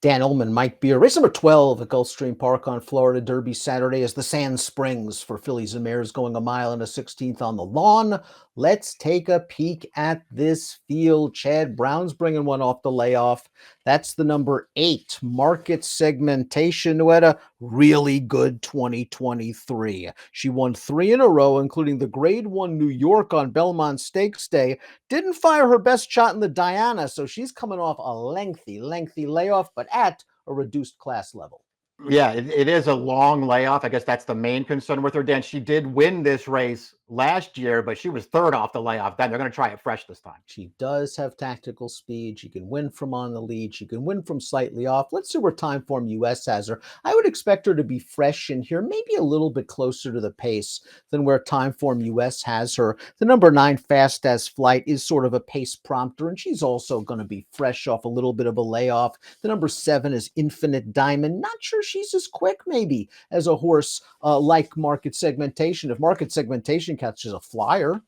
Dan Illman might be a race number 12 at Gulfstream Park on Florida Derby Saturday as the Sand Springs for fillies and mares going a mile and a 16th on the lawn. Let's take a peek at this field. Chad Brown's bringing one off the layoff. That's the number 8 market segmentation, who had a really good 2023. She won 3 in a row, including the Grade 1 New York on Belmont Stakes Day. Didn't fire her best shot in the Diana, so she's coming off a lengthy layoff, but at a reduced class level. Yeah, it is a long layoff. I guess that's the main concern with her, Dan. She did win this race last year, but she was third off the layoff. Then they're going to try it fresh this time. She does have tactical speed. She can win from on the lead. She can win from slightly off. Let's see where Timeform US has her. I would expect her to be fresh in here, maybe a little bit closer to the pace than where Timeform US has her. The number 9 Fast as Flight is sort of a pace prompter, and she's also going to be fresh off a little bit of a layoff. The number 7 is Infinite Diamond. Not sure she's as quick maybe as a horse like Market Segmentation. If Market Segmentation catches a flyer.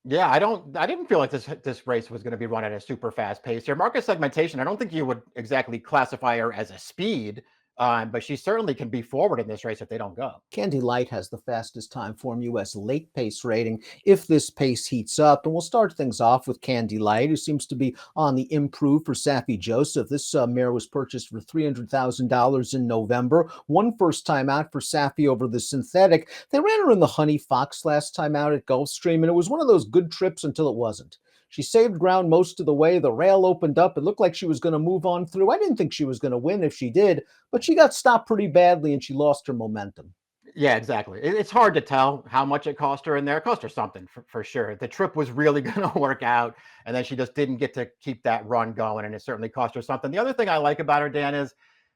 Yeah, I didn't feel like this race was going to be run at a super fast pace here. Market Segmentation, I don't think you would exactly classify her as a speed, but she certainly can be forward in this race if they don't go. Candy Light has the fastest Timeform US late pace rating if this pace heats up. And we'll start things off with Candy Light, who seems to be on the improve for Saffie Joseph. This mare was purchased for $300,000 in November. One first time out for Saffie over the synthetic. They ran her in the Honey Fox last time out at Gulfstream, and it was one of those good trips until it wasn't. She saved ground most of the way. The rail opened up. It looked like she was going to move on through. I didn't think she was going to win if she did, but she got stopped pretty badly and she lost her momentum. Yeah, exactly. It's hard to tell how much it cost her in there. It cost her something for sure. The trip was really going to work out, and then she just didn't get to keep that run going, and it certainly cost her something. The other thing I like about her, Dan, is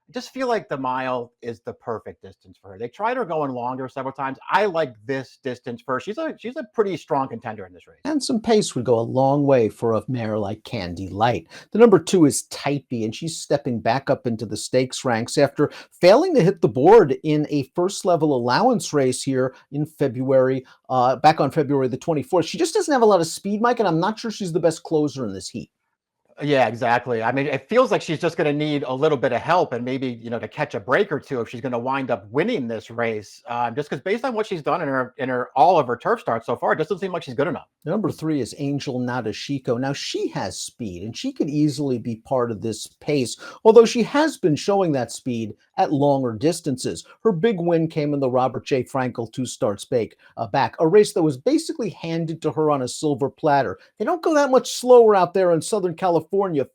I just feel like the mile is the perfect distance for her. They tried her going longer several times. I like this distance for her. She's a pretty strong contender in this race. And some pace would go a long way for a mare like Candy Light. The number 2 is Typey, and she's stepping back up into the stakes ranks after failing to hit the board in a first level allowance race here in February, back on February the 24th. She just doesn't have a lot of speed, Mike, and I'm not sure she's the best closer in this heat. Yeah, exactly. I mean, it feels like she's just going to need a little bit of help and maybe, to catch a break or two if she's going to wind up winning this race. Just because based on what she's done in her all of her turf starts so far, it doesn't seem like she's good enough. Number 3 is Angel Nadeshiko. Now, she has speed, and she could easily be part of this pace, although she has been showing that speed at longer distances. Her big win came in the Robert J. Frankel 2 starts back, a race that was basically handed to her on a silver platter. They don't go that much slower out there in Southern California,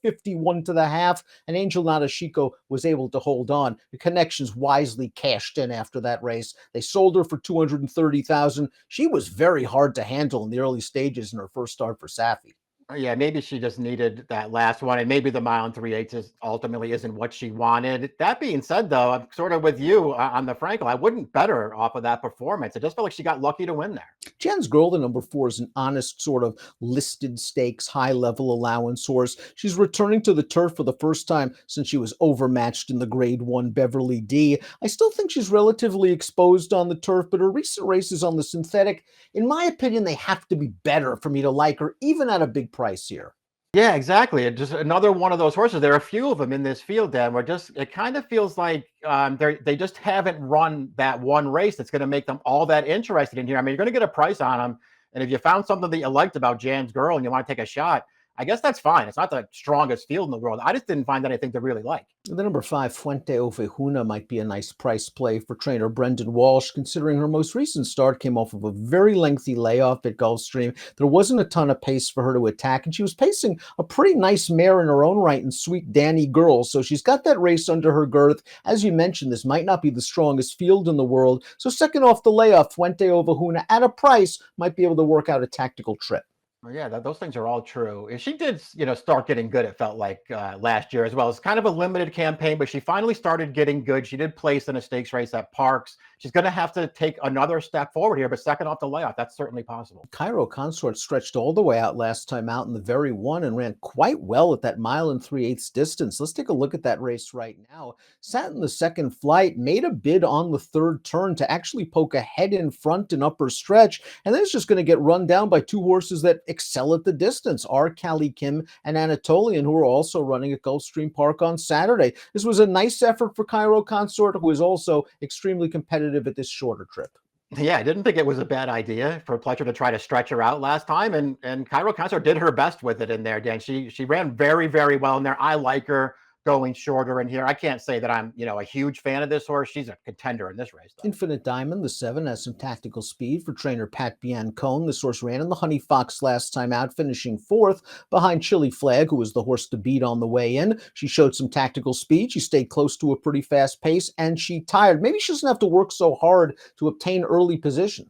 51 to the half, and Angel Nadeshiko was able to hold on. The Connections wisely cashed in after that race. They sold her for $230,000. She was very hard to handle in the early stages in her first start for Saffie. Yeah, maybe she just needed that last one, and maybe the mile and 3/8 ultimately isn't what she wanted. That being said, though, I'm sort of with you on the Frankel. I wouldn't bet her off of that performance. It just felt like she got lucky to win there. Jen's Girl, the number 4, is an honest sort of listed stakes, high-level allowance horse. She's returning to the turf for the first time since she was overmatched in the Grade 1 Beverly D. I still think she's relatively exposed on the turf, but her recent races on the synthetic, in my opinion, they have to be better for me to like her, even at a big price here. Yeah, exactly. And just another one of those horses. There are a few of them in this field, Dan, where it kind of feels like they just haven't run that one race that's going to make them all that interested in here. I mean, you're going to get a price on them, and if you found something that you liked about Jan's Girl and you want to take a shot, I guess that's fine. It's not the strongest field in the world. I just didn't find anything to really like. The number 5, Fuente Ovejuna, might be a nice price play for trainer Brendan Walsh, considering her most recent start came off of a very lengthy layoff at Gulfstream. There wasn't a ton of pace for her to attack, and she was pacing a pretty nice mare in her own right in Sweet Danny Girl, so she's got that race under her girth. As you mentioned, this might not be the strongest field in the world, so second off the layoff, Fuente Ovejuna at a price might be able to work out a tactical trip. Well, yeah, those things are all true. She did, start getting good, it felt like, last year as well. It's kind of a limited campaign, but she finally started getting good. She did place in a stakes race at Parks. She's going to have to take another step forward here, but second off the layoff, that's certainly possible. Cairo Consort stretched all the way out last time out in the very one and ran quite well at that mile and 3/8 distance. Let's take a look at that race right now. Sat in the second flight, made a bid on the third turn to actually poke ahead in front and upper stretch, and then it's just going to get run down by 2 horses that excel at the distance are Callie Kim and Anatolian, who are also running at Gulfstream Park on Saturday. This was a nice effort for Cairo Consort, who is also extremely competitive at this shorter trip. Yeah, I didn't think it was a bad idea for Pletcher to try to stretch her out last time, and Cairo Consort did her best with it in there, Dan. She ran very, very well in there. I like her going shorter in here. I can't say that I'm, a huge fan of this horse. She's a contender in this race, though. Infinite Diamond, the 7, has some tactical speed for trainer Pat Biancone. This horse ran in the Honey Fox last time out, finishing 4th behind Chili Flag, who was the horse to beat on the way in. She showed some tactical speed. She stayed close to a pretty fast pace, and she tired. Maybe she doesn't have to work so hard to obtain early position.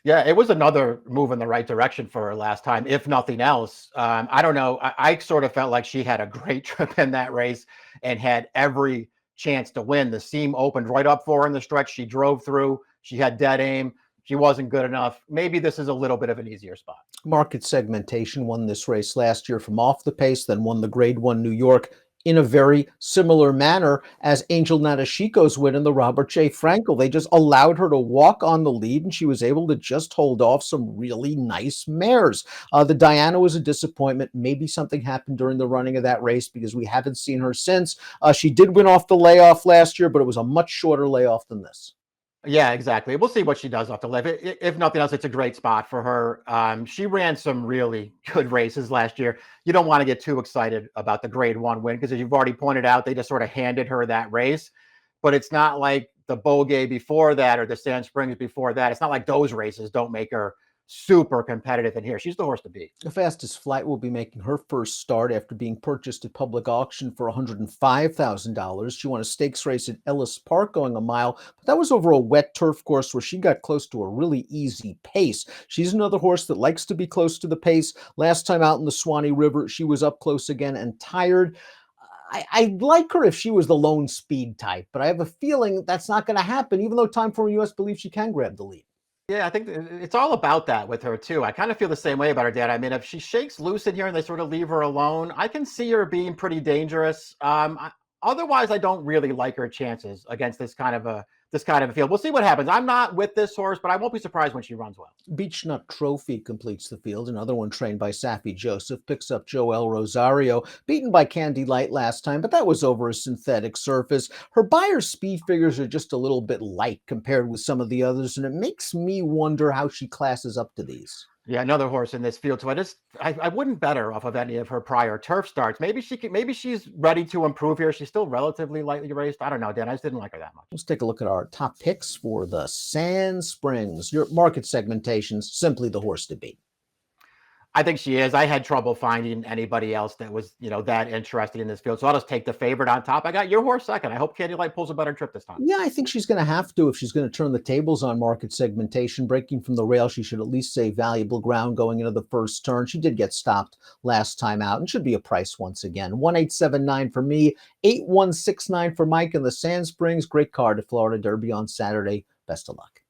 Yeah, it was another move in the right direction for her last time, if nothing else. I don't know. I sort of felt like she had a great trip in that race and had every chance to win. The seam opened right up for her in the stretch. She drove through. She had dead aim. She wasn't good enough. Maybe this is a little bit of an easier spot. Market Segmentation won this race last year from off the pace, then won the Grade 1 New York in a very similar manner as Angel Nadeshiko's win in the Robert J. Frankel. They just allowed her to walk on the lead, and she was able to just hold off some really nice mares. The Diana was a disappointment. Maybe something happened during the running of that race because we haven't seen her since. She did win off the layoff last year, but it was a much shorter layoff than this. Yeah, exactly. We'll see what she does off the live. If nothing else, it's a great spot for her. She ran some really good races last year. You don't want to get too excited about the Grade 1 win because, as you've already pointed out, they just sort of handed her that race. But it's not like the Beaugay before that or the Sand Springs before that. It's not like those races don't make her super competitive in here. She's the horse to beat. The Fastest Flight will be making her first start after being purchased at public auction for $105,000. She won a stakes race at Ellis Park going a mile, but that was over a wet turf course where she got close to a really easy pace. She's another horse that likes to be close to the pace. Last time out in the Swanee River, she was up close again and tired. I'd like her if she was the lone speed type, but I have a feeling that's not going to happen, even though Timeform US believes she can grab the lead. Yeah, I think it's all about that with her, too. I kind of feel the same way about her, Dad. I mean, if she shakes loose in here and they sort of leave her alone, I can see her being pretty dangerous. Otherwise, I don't really like her chances against this kind of a field. We'll see what happens. I'm not with this horse, but I won't be surprised when she runs well. Beechnut Trophy completes the field. Another one trained by Safi Joseph picks up Joel Rosario, beaten by Candy Light last time, but that was over a synthetic surface. Her Buyer's speed figures are just a little bit light compared with some of the others, and it makes me wonder how she classes up to these. Yeah, another horse in this field. So I wouldn't bet her off of any of her prior turf starts. Maybe she's ready to improve here. She's still relatively lightly raced. I don't know, Dan. I just didn't like her that much. Let's take a look at our top picks for the Sand Springs. Your market segmentation's simply the horse to beat. I think she is. I had trouble finding anybody else that was, that interested in this field. So I'll just take the favorite on top. I got your horse second. I hope Candy Light pulls a better trip this time. Yeah, I think she's going to have to if she's going to turn the tables on market segmentation. Breaking from the rail, she should at least save valuable ground going into the first turn. She did get stopped last time out and should be a price once again. 1879 for me, 8169 for Mike in the Sand Springs. Great card at Florida Derby on Saturday. Best of luck.